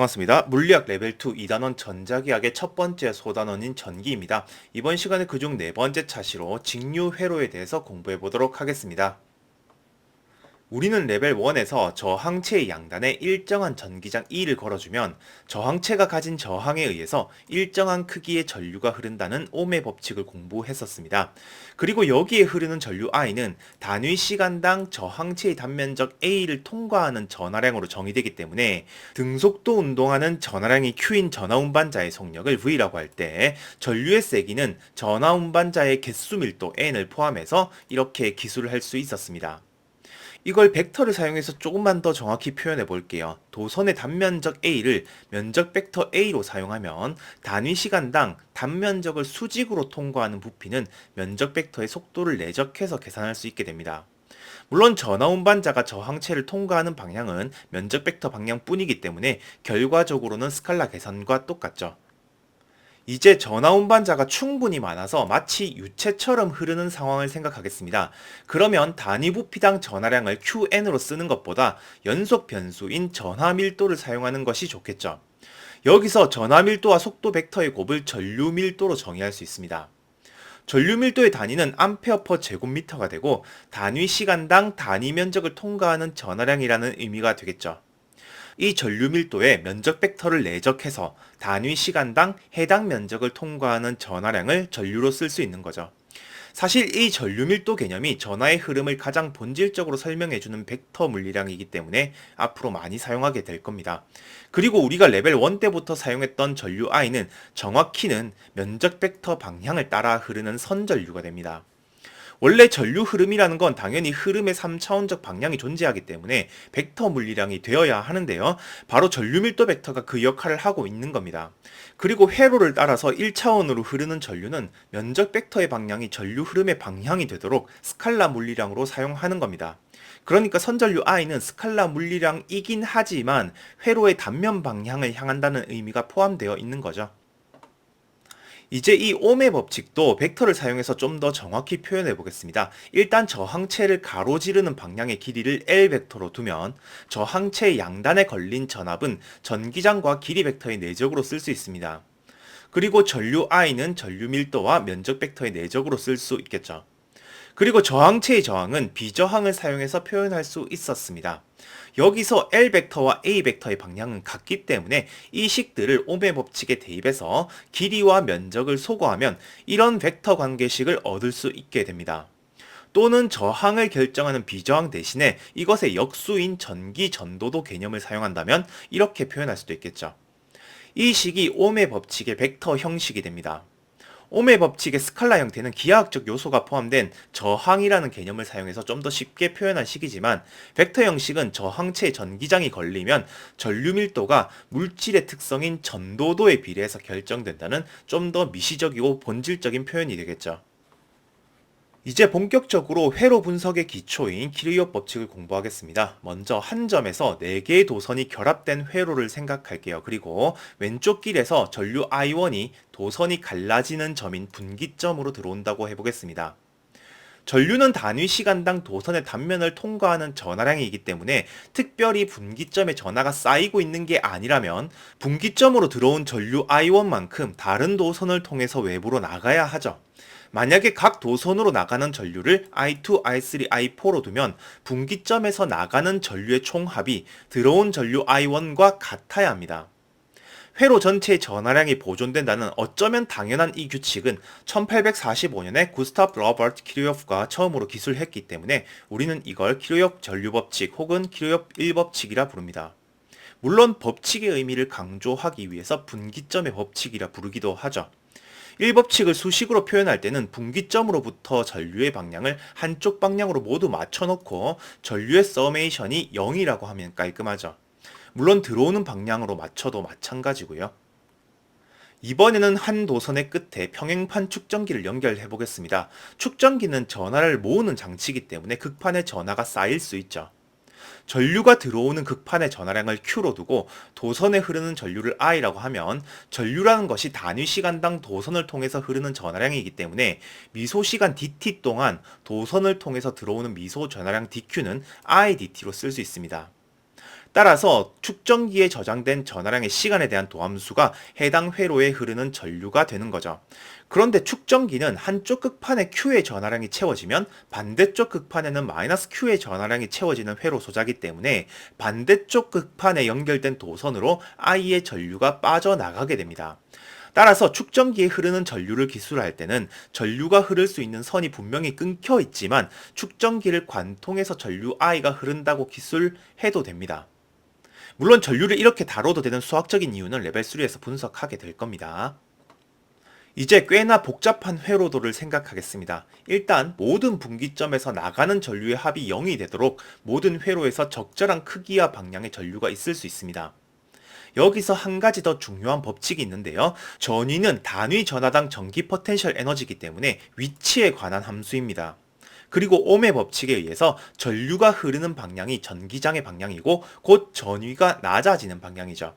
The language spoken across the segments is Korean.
반갑습니다. 물리학 레벨 2 2단원 전자기학의 첫 번째 소단원인 전기입니다. 이번 시간에 그중 네 번째 차시로 직류 회로에 대해서 공부해 보도록 하겠습니다. 우리는 레벨 1에서 저항체의 양단에 일정한 전기장 E를 걸어주면 저항체가 가진 저항에 의해서 일정한 크기의 전류가 흐른다는 옴의 법칙을 공부했었습니다. 그리고 여기에 흐르는 전류 I는 단위 시간당 저항체의 단면적 A를 통과하는 전하량으로 정의되기 때문에 등속도 운동하는 전하량이 Q인 전하운반자의 속력을 V라고 할 때 전류의 세기는 전하운반자의 개수 밀도 N을 포함해서 이렇게 기술을 할 수 있었습니다. 이걸 벡터를 사용해서 조금만 더 정확히 표현해 볼게요. 도선의 단면적 A를 면적 벡터 A로 사용하면 단위 시간당 단면적을 수직으로 통과하는 부피는 면적 벡터의 속도를 내적해서 계산할 수 있게 됩니다. 물론 전하운반자가 저항체를 통과하는 방향은 면적 벡터 방향뿐이기 때문에 결과적으로는 스칼라 계산과 똑같죠. 이제 전하운반자가 충분히 많아서 마치 유체처럼 흐르는 상황을 생각하겠습니다. 그러면 단위 부피당 전하량을 Qn으로 쓰는 것보다 연속 변수인 전하 밀도를 사용하는 것이 좋겠죠. 여기서 전하 밀도와 속도 벡터의 곱을 전류 밀도로 정의할 수 있습니다. 전류 밀도의 단위는 암페어 퍼 제곱미터가 되고 단위 시간당 단위 면적을 통과하는 전하량이라는 의미가 되겠죠. 이 전류 밀도에 면적 벡터를 내적해서 단위 시간당 해당 면적을 통과하는 전하량을 전류로 쓸 수 있는 거죠. 사실 이 전류 밀도 개념이 전하의 흐름을 가장 본질적으로 설명해주는 벡터 물리량이기 때문에 앞으로 많이 사용하게 될 겁니다. 그리고 우리가 레벨 1 때부터 사용했던 전류 I는 정확히는 면적 벡터 방향을 따라 흐르는 선전류가 됩니다. 원래 전류 흐름이라는 건 당연히 흐름의 3차원적 방향이 존재하기 때문에 벡터 물리량이 되어야 하는데요. 바로 전류 밀도 벡터가 그 역할을 하고 있는 겁니다. 그리고 회로를 따라서 1차원으로 흐르는 전류는 면적 벡터의 방향이 전류 흐름의 방향이 되도록 스칼라 물리량으로 사용하는 겁니다. 그러니까 선전류 I는 스칼라 물리량이긴 하지만 회로의 단면 방향을 향한다는 의미가 포함되어 있는 거죠. 이제 이 옴의 법칙도 벡터를 사용해서 좀 더 정확히 표현해 보겠습니다. 일단 저항체를 가로지르는 방향의 길이를 L 벡터로 두면 저항체 양단에 걸린 전압은 전기장과 길이 벡터의 내적으로 쓸 수 있습니다. 그리고 전류 I는 전류 밀도와 면적 벡터의 내적으로 쓸 수 있겠죠. 그리고 저항체의 저항은 비저항을 사용해서 표현할 수 있었습니다. 여기서 L 벡터와 A 벡터의 방향은 같기 때문에 이 식들을 옴의 법칙에 대입해서 길이와 면적을 소거하면 이런 벡터 관계식을 얻을 수 있게 됩니다. 또는 저항을 결정하는 비저항 대신에 이것의 역수인 전기 전도도 개념을 사용한다면 이렇게 표현할 수도 있겠죠. 이 식이 옴의 법칙의 벡터 형식이 됩니다. 옴의 법칙의 스칼라 형태는 기하학적 요소가 포함된 저항이라는 개념을 사용해서 좀 더 쉽게 표현한 식이지만 벡터 형식은 저항체 전기장이 걸리면 전류 밀도가 물질의 특성인 전도도에 비례해서 결정된다는 좀 더 미시적이고 본질적인 표현이 되겠죠. 이제 본격적으로 회로 분석의 기초인 키르요프 법칙을 공부하겠습니다. 먼저 한 점에서 4개의 도선이 결합된 회로를 생각할게요. 그리고 왼쪽 길에서 전류 I1이 도선이 갈라지는 점인 분기점으로 들어온다고 해보겠습니다. 전류는 단위 시간당 도선의 단면을 통과하는 전하량이기 때문에 특별히 분기점에 전하가 쌓이고 있는 게 아니라면 분기점으로 들어온 전류 I1만큼 다른 도선을 통해서 외부로 나가야 하죠. 만약에 각 도선으로 나가는 전류를 I2, I3, I4로 두면 분기점에서 나가는 전류의 총합이 들어온 전류 I1과 같아야 합니다. 회로 전체의 전하량이 보존된다는 어쩌면 당연한 이 규칙은 1845년에 구스타프 로버트 키르요프가 처음으로 기술했기 때문에 우리는 이걸 키르요프 전류법칙 혹은 키르요프 1법칙이라 부릅니다. 물론 법칙의 의미를 강조하기 위해서 분기점의 법칙이라 부르기도 하죠. 1법칙을 수식으로 표현할 때는 분기점으로부터 전류의 방향을 한쪽 방향으로 모두 맞춰놓고 전류의 서메이션이 0이라고 하면 깔끔하죠. 물론 들어오는 방향으로 맞춰도 마찬가지고요. 이번에는 한 도선의 끝에 평행판 축전기를 연결해 보겠습니다. 축전기는 전하를 모으는 장치이기 때문에 극판에 전하가 쌓일 수 있죠. 전류가 들어오는 극판의 전하량을 Q로 두고 도선에 흐르는 전류를 I라고 하면 전류라는 것이 단위 시간당 도선을 통해서 흐르는 전하량이기 때문에 미소 시간 dt 동안 도선을 통해서 들어오는 미소 전하량 dq는 I dt로 쓸 수 있습니다. 따라서 축전기에 저장된 전하량의 시간에 대한 도함수가 해당 회로에 흐르는 전류가 되는 거죠. 그런데 축전기는 한쪽 극판에 Q의 전하량이 채워지면 반대쪽 극판에는 마이너스 Q의 전하량이 채워지는 회로 소자기 때문에 반대쪽 극판에 연결된 도선으로 I의 전류가 빠져나가게 됩니다. 따라서 축전기에 흐르는 전류를 기술할 때는 전류가 흐를 수 있는 선이 분명히 끊겨 있지만 축전기를 관통해서 전류 I가 흐른다고 기술해도 됩니다. 물론 전류를 이렇게 다뤄도 되는 수학적인 이유는 레벨 3에서 분석하게 될 겁니다. 이제 꽤나 복잡한 회로도를 생각하겠습니다. 일단 모든 분기점에서 나가는 전류의 합이 0이 되도록 모든 회로에서 적절한 크기와 방향의 전류가 있을 수 있습니다. 여기서 한 가지 더 중요한 법칙이 있는데요. 전위는 단위 전하당 전기 포텐셜 에너지이기 때문에 위치에 관한 함수입니다. 그리고 옴의 법칙에 의해서 전류가 흐르는 방향이 전기장의 방향이고 곧 전위가 낮아지는 방향이죠.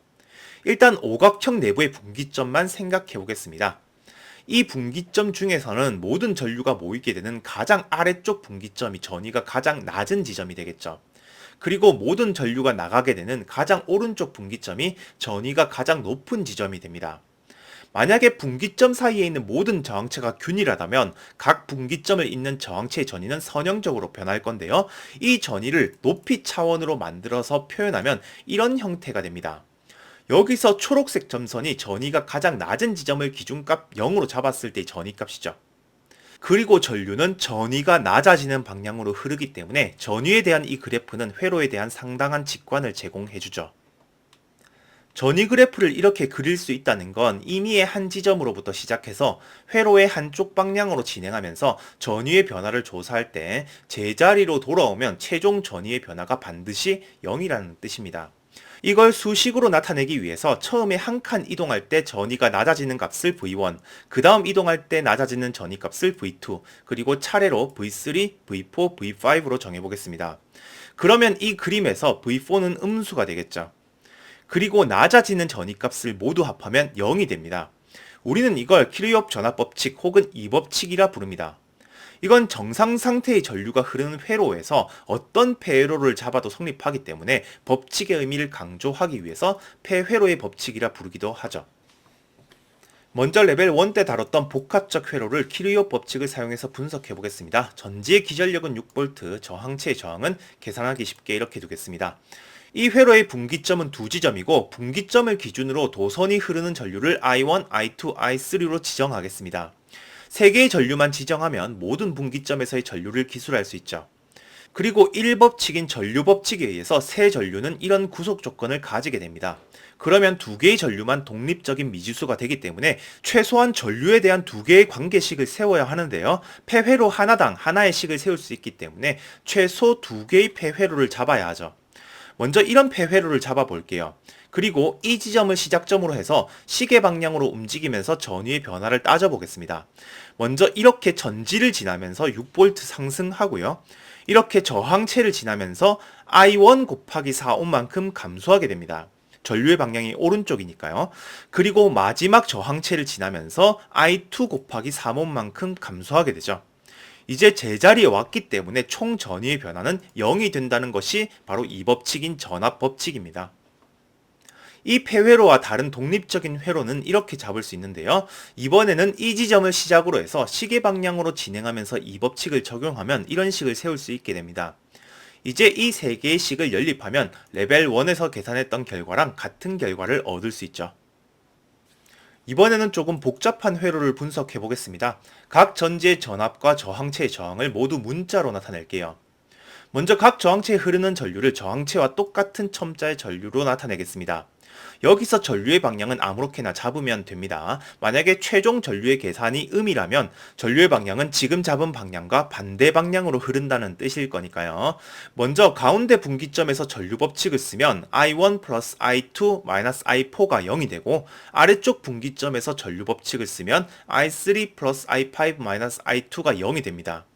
일단 오각형 내부의 분기점만 생각해 보겠습니다. 이 분기점 중에서는 모든 전류가 모이게 되는 가장 아래쪽 분기점이 전위가 가장 낮은 지점이 되겠죠. 그리고 모든 전류가 나가게 되는 가장 오른쪽 분기점이 전위가 가장 높은 지점이 됩니다. 만약에 분기점 사이에 있는 모든 저항체가 균일하다면 각 분기점을 잇는 저항체의 전위는 선형적으로 변할 건데요. 이 전위를 높이 차원으로 만들어서 표현하면 이런 형태가 됩니다. 여기서 초록색 점선이 전위가 가장 낮은 지점을 기준값 0으로 잡았을 때의 전위값이죠. 그리고 전류는 전위가 낮아지는 방향으로 흐르기 때문에 전위에 대한 이 그래프는 회로에 대한 상당한 직관을 제공해주죠. 전위 그래프를 이렇게 그릴 수 있다는 건 임의의 한 지점으로부터 시작해서 회로의 한쪽 방향으로 진행하면서 전위의 변화를 조사할 때 제자리로 돌아오면 최종 전위의 변화가 반드시 0이라는 뜻입니다. 이걸 수식으로 나타내기 위해서 처음에 한 칸 이동할 때 전위가 낮아지는 값을 V1, 그 다음 이동할 때 낮아지는 전위 값을 V2, 그리고 차례로 V3, V4, V5로 정해보겠습니다. 그러면 이 그림에서 V4는 음수가 되겠죠. 그리고 낮아지는 전위 값을 모두 합하면 0이 됩니다. 우리는 이걸 키르요프 전압법칙 혹은 이 법칙이라 부릅니다. 이건 정상 상태의 전류가 흐르는 회로에서 어떤 폐회로를 잡아도 성립하기 때문에 법칙의 의미를 강조하기 위해서 폐회로의 법칙이라 부르기도 하죠. 먼저 레벨 1 때 다뤘던 복합적 회로를 키르요프 법칙을 사용해서 분석해 보겠습니다. 전지의 기전력은 6V, 저항체의 저항은 계산하기 쉽게 이렇게 두겠습니다. 이 회로의 분기점은 두 지점이고 분기점을 기준으로 도선이 흐르는 전류를 I1, I2, I3로 지정하겠습니다. 3개의 전류만 지정하면 모든 분기점에서의 전류를 기술할 수 있죠. 그리고 1법칙인 전류법칙에 의해서 새 전류는 이런 구속 조건을 가지게 됩니다. 그러면 2개의 전류만 독립적인 미지수가 되기 때문에 최소한 전류에 대한 2개의 관계식을 세워야 하는데요. 폐회로 하나당 하나의 식을 세울 수 있기 때문에 최소 2개의 폐회로를 잡아야 하죠. 먼저 이런 폐회로를 잡아 볼게요. 그리고 이 지점을 시작점으로 해서 시계 방향으로 움직이면서 전위의 변화를 따져보겠습니다. 먼저 이렇게 전지를 지나면서 6V 상승하고요. 이렇게 저항체를 지나면서 I1 곱하기 4옴만큼 감소하게 됩니다. 전류의 방향이 오른쪽이니까요. 그리고 마지막 저항체를 지나면서 I2 곱하기 3옴만큼 감소하게 되죠. 이제 제자리에 왔기 때문에 총 전위의 변화는 0이 된다는 것이 바로 이 법칙인 전압 법칙입니다. 이 폐회로와 다른 독립적인 회로는 이렇게 잡을 수 있는데요. 이번에는 이 지점을 시작으로 해서 시계 방향으로 진행하면서 이 법칙을 적용하면 이런 식을 세울 수 있게 됩니다. 이제 이 세 개의 식을 연립하면 레벨 1에서 계산했던 결과랑 같은 결과를 얻을 수 있죠. 이번에는 조금 복잡한 회로를 분석해 보겠습니다. 각 전지의 전압과 저항체의 저항을 모두 문자로 나타낼게요. 먼저 각 저항체에 흐르는 전류를 저항체와 똑같은 첨자의 전류로 나타내겠습니다. 여기서 전류의 방향은 아무렇게나 잡으면 됩니다. 만약에 최종 전류의 계산이 음이라면 전류의 방향은 지금 잡은 방향과 반대 방향으로 흐른다는 뜻일 거니까요. 먼저 가운데 분기점에서 전류 법칙을 쓰면 I1 플러스 I2 마이너스 I4가 0이 되고 아래쪽 분기점에서 전류 법칙을 쓰면 I3 플러스 I5 마이너스 I2가 0이 됩니다.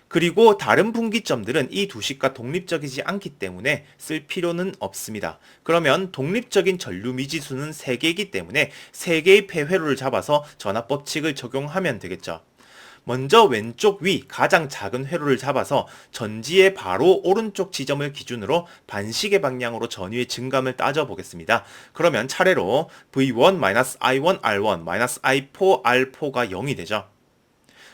그리고 다른 분기점들은 이 두 식과 독립적이지 않기 때문에 쓸 필요는 없습니다. 그러면 독립적인 전류 미지수는 3개이기 때문에 3개의 폐회로를 잡아서 전압법칙을 적용하면 되겠죠. 먼저 왼쪽 위 가장 작은 회로를 잡아서 전지의 바로 오른쪽 지점을 기준으로 반시계 방향으로 전위의 증감을 따져 보겠습니다. 그러면 차례로 V1-I1R1-I4R4가 0이 되죠.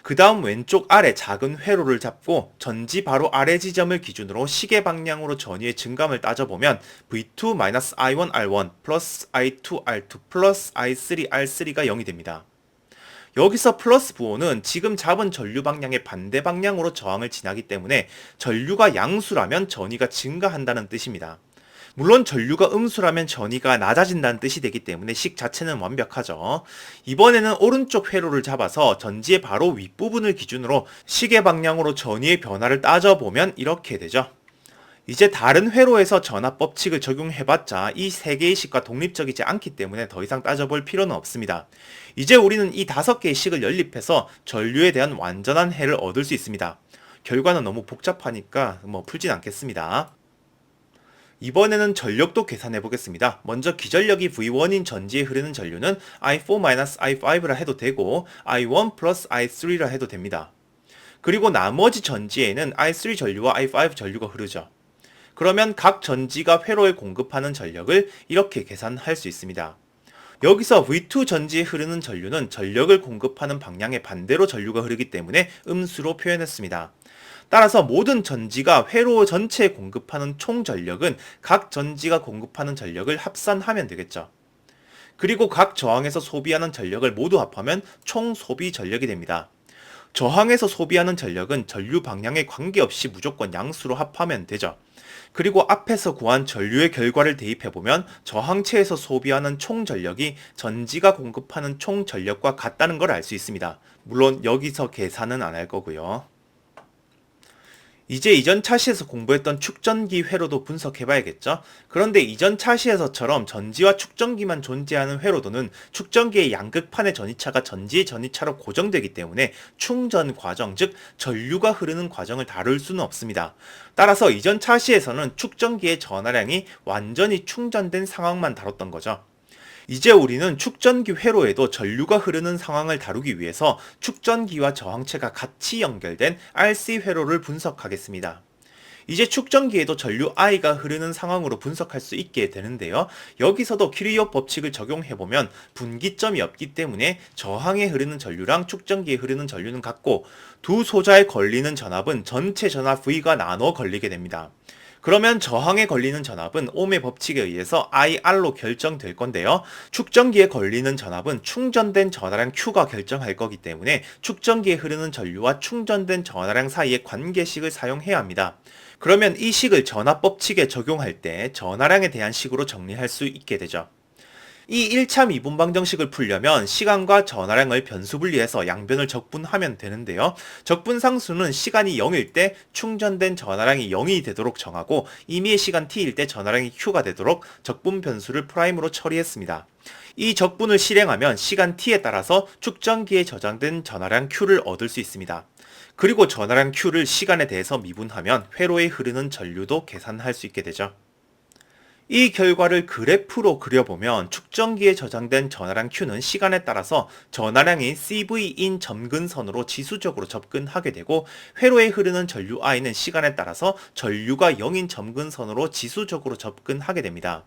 그 다음 왼쪽 아래 작은 회로를 잡고 전지 바로 아래 지점을 기준으로 시계 방향으로 전위의 증감을 따져보면 V2-I1R1 플러스 I2R2 플러스 I3R3가 0이 됩니다. 여기서 플러스 부호는 지금 잡은 전류 방향의 반대 방향으로 저항을 지나기 때문에 전류가 양수라면 전위가 증가한다는 뜻입니다. 물론 전류가 음수라면 전위가 낮아진다는 뜻이 되기 때문에 식 자체는 완벽하죠. 이번에는 오른쪽 회로를 잡아서 전지의 바로 윗부분을 기준으로 시계 방향으로 전위의 변화를 따져보면 이렇게 되죠. 이제 다른 회로에서 전압 법칙을 적용해봤자 이 세 개의 식과 독립적이지 않기 때문에 더 이상 따져볼 필요는 없습니다. 이제 우리는 이 5개의 식을 연립해서 전류에 대한 완전한 해를 얻을 수 있습니다. 결과는 너무 복잡하니까 풀진 않겠습니다. 이번에는 전력도 계산해 보겠습니다. 먼저 기전력이 V1인 전지에 흐르는 전류는 I4-I5라 해도 되고 I1 플러스 I3라 해도 됩니다. 그리고 나머지 전지에는 I3 전류와 I5 전류가 흐르죠. 그러면 각 전지가 회로에 공급하는 전력을 이렇게 계산할 수 있습니다. 여기서 V2 전지에 흐르는 전류는 전력을 공급하는 방향의 반대로 전류가 흐르기 때문에 음수로 표현했습니다. 따라서 모든 전지가 회로 전체에 공급하는 총 전력은 각 전지가 공급하는 전력을 합산하면 되겠죠. 그리고 각 저항에서 소비하는 전력을 모두 합하면 총 소비 전력이 됩니다. 저항에서 소비하는 전력은 전류 방향에 관계없이 무조건 양수로 합하면 되죠. 그리고 앞에서 구한 전류의 결과를 대입해보면 저항체에서 소비하는 총 전력이 전지가 공급하는 총 전력과 같다는 걸 알 수 있습니다. 물론 여기서 계산은 안 할 거고요. 이제 이전 차시에서 공부했던 축전기 회로도 분석해봐야겠죠? 그런데 이전 차시에서처럼 전지와 축전기만 존재하는 회로도는 축전기의 양극판의 전위차가 전지의 전위차로 고정되기 때문에 충전 과정, 즉 전류가 흐르는 과정을 다룰 수는 없습니다. 따라서 이전 차시에서는 축전기의 전하량이 완전히 충전된 상황만 다뤘던 거죠. 이제 우리는 축전기 회로에도 전류가 흐르는 상황을 다루기 위해서 축전기와 저항체가 같이 연결된 RC 회로를 분석하겠습니다. 이제 축전기에도 전류 I가 흐르는 상황으로 분석할 수 있게 되는데요. 여기서도 키르이오프 법칙을 적용해보면 분기점이 없기 때문에 저항에 흐르는 전류랑 축전기에 흐르는 전류는 같고 두 소자에 걸리는 전압은 전체 전압 V가 나눠 걸리게 됩니다. 그러면 저항에 걸리는 전압은 옴의 법칙에 의해서 IR로 결정될 건데요. 축전기에 걸리는 전압은 충전된 전하량 Q가 결정할 거기 때문에 축전기에 흐르는 전류와 충전된 전하량 사이의 관계식을 사용해야 합니다. 그러면 이 식을 전압 법칙에 적용할 때 전하량에 대한 식으로 정리할 수 있게 되죠. 이 1차 미분방정식을 풀려면 시간과 전하량을 변수 분리해서 양변을 적분하면 되는데요. 적분상수는 시간이 0일 때 충전된 전하량이 0이 되도록 정하고 임의의 시간 t일 때 전하량이 q가 되도록 적분 변수를 프라임으로 처리했습니다. 이 적분을 실행하면 시간 t에 따라서 축전기에 저장된 전하량 q를 얻을 수 있습니다. 그리고 전하량 q를 시간에 대해서 미분하면 회로에 흐르는 전류도 계산할 수 있게 되죠. 이 결과를 그래프로 그려보면 축전기에 저장된 전하량 Q는 시간에 따라서 전하량이 CV인 점근선으로 지수적으로 접근하게 되고 회로에 흐르는 전류 I는 시간에 따라서 전류가 0인 점근선으로 지수적으로 접근하게 됩니다.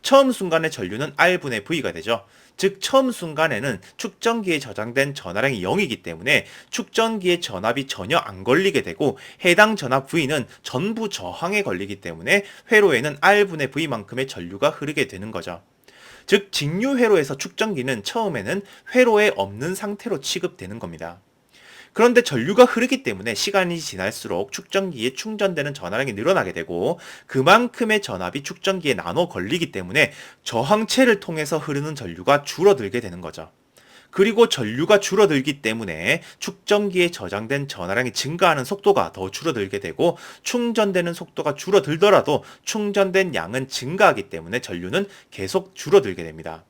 처음 순간의 전류는 R분의 V가 되죠. 즉 처음 순간에는 축전기에 저장된 전하량이 0이기 때문에 축전기의 전압이 전혀 안 걸리게 되고 해당 전압 V는 전부 저항에 걸리기 때문에 회로에는 R분의 V만큼의 전류가 흐르게 되는 거죠. 즉 직류 회로에서 축전기는 처음에는 회로에 없는 상태로 취급되는 겁니다. 그런데 전류가 흐르기 때문에 시간이 지날수록 축전기에 충전되는 전하량이 늘어나게 되고 그만큼의 전압이 축전기에 나눠 걸리기 때문에 저항체를 통해서 흐르는 전류가 줄어들게 되는 거죠. 그리고 전류가 줄어들기 때문에 축전기에 저장된 전하량이 증가하는 속도가 더 줄어들게 되고 충전되는 속도가 줄어들더라도 충전된 양은 증가하기 때문에 전류는 계속 줄어들게 됩니다.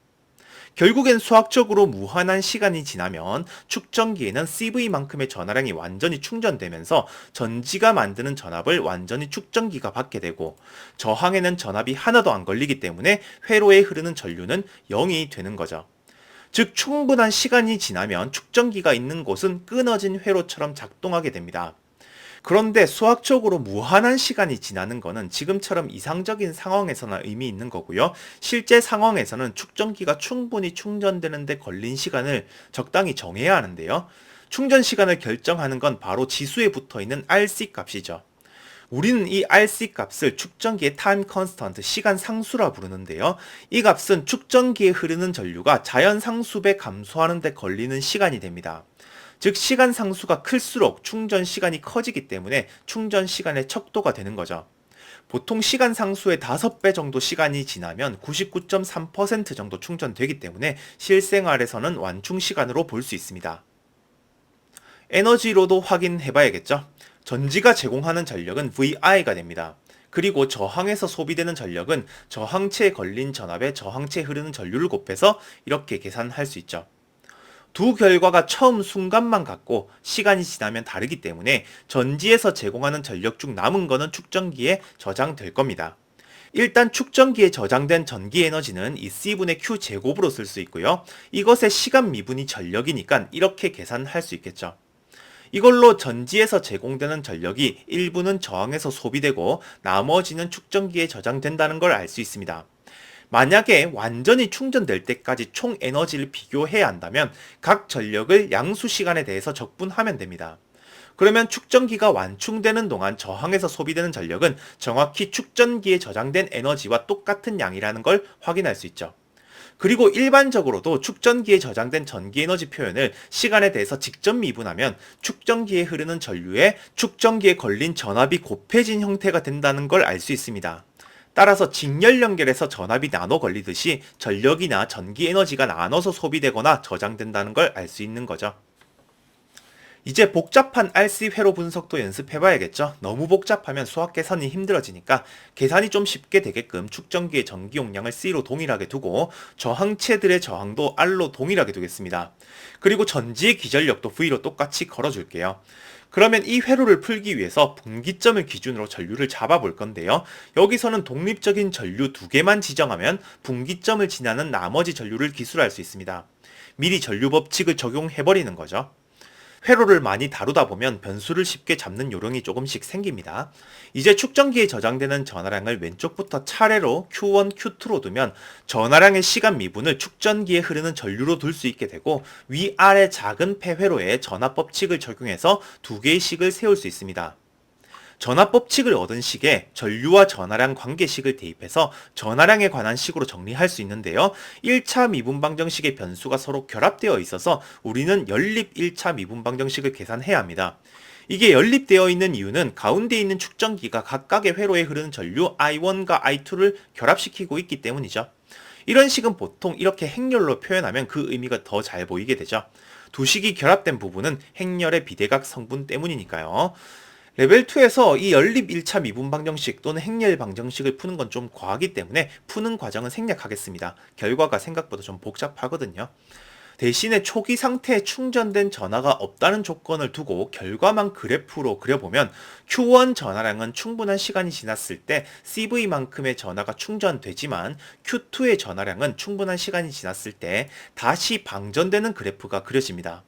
결국엔 수학적으로 무한한 시간이 지나면 축전기에는 CV만큼의 전하량이 완전히 충전되면서 전지가 만드는 전압을 완전히 축전기가 받게 되고 저항에는 전압이 하나도 안 걸리기 때문에 회로에 흐르는 전류는 0이 되는 거죠. 즉 충분한 시간이 지나면 축전기가 있는 곳은 끊어진 회로처럼 작동하게 됩니다. 그런데 수학적으로 무한한 시간이 지나는 것은 지금처럼 이상적인 상황에서나 의미 있는 거고요. 실제 상황에서는 축전기가 충분히 충전되는 데 걸린 시간을 적당히 정해야 하는데요. 충전 시간을 결정하는 건 바로 지수에 붙어 있는 RC 값이죠. 우리는 이 RC 값을 축전기의 타임 컨스턴트, 시간 상수라 부르는데요. 이 값은 축전기에 흐르는 전류가 자연 상수배 감소하는 데 걸리는 시간이 됩니다. 즉 시간 상수가 클수록 충전 시간이 커지기 때문에 충전 시간의 척도가 되는 거죠. 보통 시간 상수의 5배 정도 시간이 지나면 99.3% 정도 충전되기 때문에 실생활에서는 완충 시간으로 볼 수 있습니다. 에너지로도 확인해 봐야겠죠. 전지가 제공하는 전력은 VI가 됩니다. 그리고 저항에서 소비되는 전력은 저항체에 걸린 전압에 저항체에 흐르는 전류를 곱해서 이렇게 계산할 수 있죠. 두 결과가 처음 순간만 같고 시간이 지나면 다르기 때문에 전지에서 제공하는 전력 중 남은 거는 축전기에 저장될 겁니다. 일단 축전기에 저장된 전기 에너지는 이 C분의 Q 제곱으로 쓸 수 있고요. 이것의 시간 미분이 전력이니까 이렇게 계산할 수 있겠죠. 이걸로 전지에서 제공되는 전력이 일부는 저항에서 소비되고 나머지는 축전기에 저장된다는 걸 알 수 있습니다. 만약에 완전히 충전될 때까지 총 에너지를 비교해야 한다면 각 전력을 양수 시간에 대해서 적분하면 됩니다. 그러면 축전기가 완충되는 동안 저항에서 소비되는 전력은 정확히 축전기에 저장된 에너지와 똑같은 양이라는 걸 확인할 수 있죠. 그리고 일반적으로도 축전기에 저장된 전기 에너지 표현을 시간에 대해서 직접 미분하면 축전기에 흐르는 전류에 축전기에 걸린 전압이 곱해진 형태가 된다는 걸 알 수 있습니다. 따라서 직렬 연결에서 전압이 나눠 걸리듯이 전력이나 전기 에너지가 나눠서 소비되거나 저장된다는 걸 알 수 있는 거죠. 이제 복잡한 RC 회로 분석도 연습해봐야겠죠. 너무 복잡하면 수학 계산이 힘들어지니까 계산이 좀 쉽게 되게끔 축전기의 전기 용량을 C로 동일하게 두고 저항체들의 저항도 R로 동일하게 두겠습니다. 그리고 전지의 기전력도 V로 똑같이 걸어줄게요. 그러면 이 회로를 풀기 위해서 분기점을 기준으로 전류를 잡아볼 건데요. 여기서는 독립적인 전류 2개만 지정하면 분기점을 지나는 나머지 전류를 기술할 수 있습니다. 미리 전류 법칙을 적용해버리는 거죠. 회로를 많이 다루다 보면 변수를 쉽게 잡는 요령이 조금씩 생깁니다. 이제 축전기에 저장되는 전하량을 왼쪽부터 차례로 Q1, Q2로 두면 전하량의 시간 미분을 축전기에 흐르는 전류로 둘 수 있게 되고 위아래 작은 폐회로에 전압 법칙을 적용해서 2개의 식을 세울 수 있습니다. 전압 법칙을 얻은 식에 전류와 전하량 관계식을 대입해서 전하량에 관한 식으로 정리할 수 있는데요. 1차 미분 방정식의 변수가 서로 결합되어 있어서 우리는 연립 1차 미분 방정식을 계산해야 합니다. 이게 연립되어 있는 이유는 가운데 있는 축전기가 각각의 회로에 흐르는 전류 I1과 I2를 결합시키고 있기 때문이죠. 이런 식은 보통 이렇게 행렬로 표현하면 그 의미가 더 잘 보이게 되죠. 두 식이 결합된 부분은 행렬의 비대각 성분 때문이니까요. 레벨 2에서 이 연립 1차 미분 방정식 또는 행렬 방정식을 푸는 건 좀 과하기 때문에 푸는 과정은 생략하겠습니다. 결과가 생각보다 좀 복잡하거든요. 대신에 초기 상태에 충전된 전하가 없다는 조건을 두고 결과만 그래프로 그려보면 Q1 전하량은 충분한 시간이 지났을 때 CV만큼의 전하가 충전되지만 Q2의 전하량은 충분한 시간이 지났을 때 다시 방전되는 그래프가 그려집니다.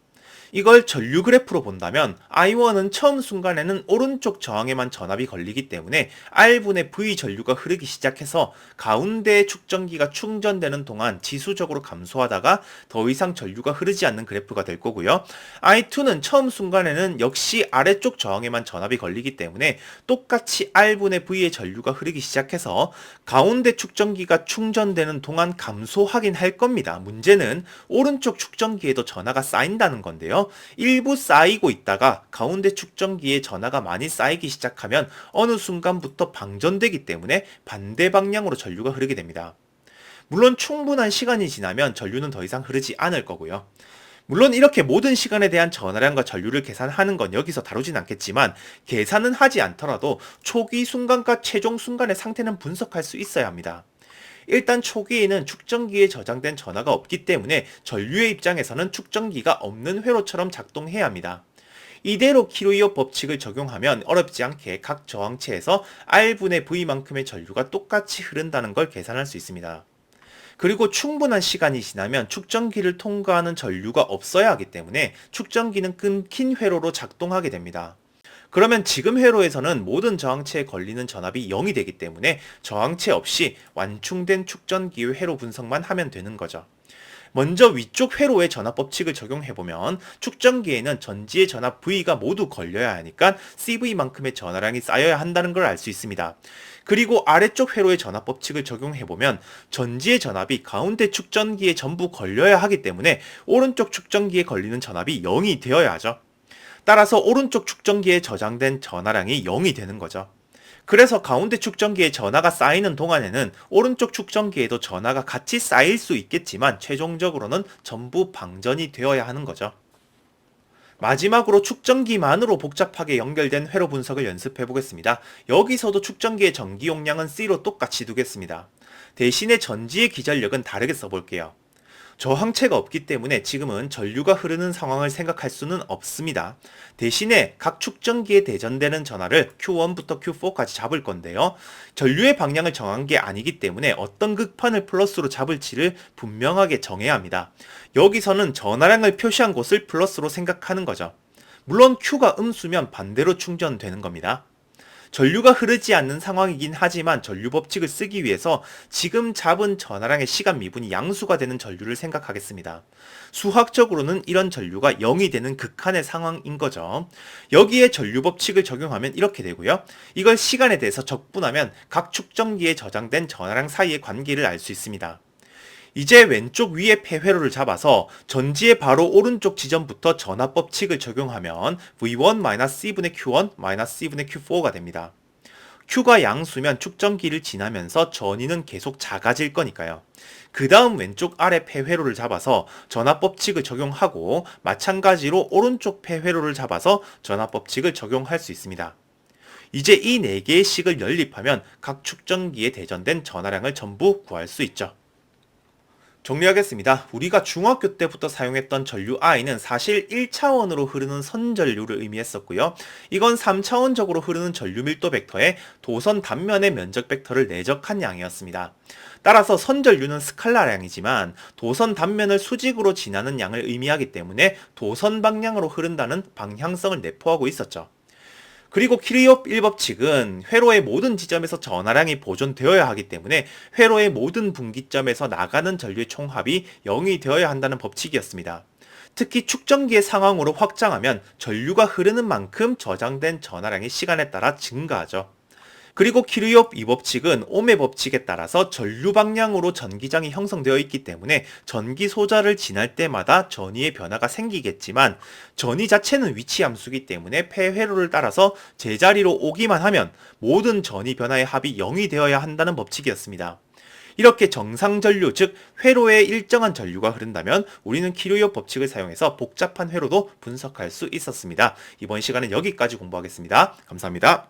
이걸 전류 그래프로 본다면 I1은 처음 순간에는 오른쪽 저항에만 전압이 걸리기 때문에 R분의 V 전류가 흐르기 시작해서 가운데 축전기가 충전되는 동안 지수적으로 감소하다가 더 이상 전류가 흐르지 않는 그래프가 될 거고요. I2는 처음 순간에는 역시 아래쪽 저항에만 전압이 걸리기 때문에 똑같이 R분의 V의 전류가 흐르기 시작해서 가운데 축전기가 충전되는 동안 감소하긴 할 겁니다. 문제는 오른쪽 축전기에도 전하가 쌓인다는 건데요. 일부 쌓이고 있다가 가운데 축전기에 전하가 많이 쌓이기 시작하면 어느 순간부터 방전되기 때문에 반대 방향으로 전류가 흐르게 됩니다. 물론 충분한 시간이 지나면 전류는 더 이상 흐르지 않을 거고요. 물론 이렇게 모든 시간에 대한 전하량과 전류를 계산하는 건 여기서 다루진 않겠지만 계산은 하지 않더라도 초기 순간과 최종 순간의 상태는 분석할 수 있어야 합니다. 일단 초기에는 축전기에 저장된 전하가 없기 때문에 전류의 입장에서는 축전기가 없는 회로처럼 작동해야 합니다. 이대로 키로이어 법칙을 적용하면 어렵지 않게 각 저항체에서 R분의 V만큼의 전류가 똑같이 흐른다는 걸 계산할 수 있습니다. 그리고 충분한 시간이 지나면 축전기를 통과하는 전류가 없어야 하기 때문에 축전기는 끊긴 회로로 작동하게 됩니다. 그러면 지금 회로에서는 모든 저항체에 걸리는 전압이 0이 되기 때문에 저항체 없이 완충된 축전기의 회로 분석만 하면 되는 거죠. 먼저 위쪽 회로의 전압 법칙을 적용해보면 축전기에는 전지의 전압 V가 모두 걸려야 하니까 CV만큼의 전하량이 쌓여야 한다는 걸 알 수 있습니다. 그리고 아래쪽 회로의 전압 법칙을 적용해보면 전지의 전압이 가운데 축전기에 전부 걸려야 하기 때문에 오른쪽 축전기에 걸리는 전압이 0이 되어야 하죠. 따라서 오른쪽 축전기에 저장된 전하량이 0이 되는 거죠. 그래서 가운데 축전기에 전하가 쌓이는 동안에는 오른쪽 축전기에도 전하가 같이 쌓일 수 있겠지만 최종적으로는 전부 방전이 되어야 하는 거죠. 마지막으로 축전기만으로 복잡하게 연결된 회로 분석을 연습해 보겠습니다. 여기서도 축전기의 전기 용량은 C로 똑같이 두겠습니다. 대신에 전지의 기전력은 다르게 써볼게요. 저항체가 없기 때문에 지금은 전류가 흐르는 상황을 생각할 수는 없습니다. 대신에 각 축전기에 대전되는 전하를 Q1부터 Q4까지 잡을 건데요. 전류의 방향을 정한 게 아니기 때문에 어떤 극판을 플러스로 잡을지를 분명하게 정해야 합니다. 여기서는 전하량을 표시한 곳을 플러스로 생각하는 거죠. 물론 Q가 음수면 반대로 충전되는 겁니다. 전류가 흐르지 않는 상황이긴 하지만 전류 법칙을 쓰기 위해서 지금 잡은 전하량의 시간 미분이 양수가 되는 전류를 생각하겠습니다. 수학적으로는 이런 전류가 0이 되는 극한의 상황인 거죠. 여기에 전류 법칙을 적용하면 이렇게 되고요. 이걸 시간에 대해서 적분하면 각 축전기에 저장된 전하량 사이의 관계를 알 수 있습니다. 이제 왼쪽 위에 폐회로를 잡아서 전지의 바로 오른쪽 지점부터 전압 법칙을 적용하면 V1-C분의 Q1-C분의 Q4가 됩니다. Q가 양수면 축전기를 지나면서 전위는 계속 작아질 거니까요. 그 다음 왼쪽 아래 폐회로를 잡아서 전압 법칙을 적용하고 마찬가지로 오른쪽 폐회로를 잡아서 전압 법칙을 적용할 수 있습니다. 이제 이 4개의 식을 연립하면 각 축전기에 대전된 전하량을 전부 구할 수 있죠. 정리하겠습니다. 우리가 중학교 때부터 사용했던 전류 I는 사실 1차원으로 흐르는 선전류를 의미했었고요. 이건 3차원적으로 흐르는 전류 밀도 벡터에 도선 단면의 면적 벡터를 내적한 양이었습니다. 따라서 선전류는 스칼라량이지만 도선 단면을 수직으로 지나는 양을 의미하기 때문에 도선 방향으로 흐른다는 방향성을 내포하고 있었죠. 그리고 키르옙 1법칙은 회로의 모든 지점에서 전하량이 보존되어야 하기 때문에 회로의 모든 분기점에서 나가는 전류의 총합이 0이 되어야 한다는 법칙이었습니다. 특히 축전기의 상황으로 확장하면 전류가 흐르는 만큼 저장된 전하량이 시간에 따라 증가하죠. 그리고 키르옙 2법칙은 옴의 법칙에 따라서 전류 방향으로 전기장이 형성되어 있기 때문에 전기 소자를 지날 때마다 전위의 변화가 생기겠지만 전위 자체는 위치 함수이기 때문에 폐회로를 따라서 제자리로 오기만 하면 모든 전위 변화의 합이 0이 되어야 한다는 법칙이었습니다. 이렇게 정상 전류, 즉 회로에 일정한 전류가 흐른다면 우리는 키르옙 법칙을 사용해서 복잡한 회로도 분석할 수 있었습니다. 이번 시간은 여기까지 공부하겠습니다. 감사합니다.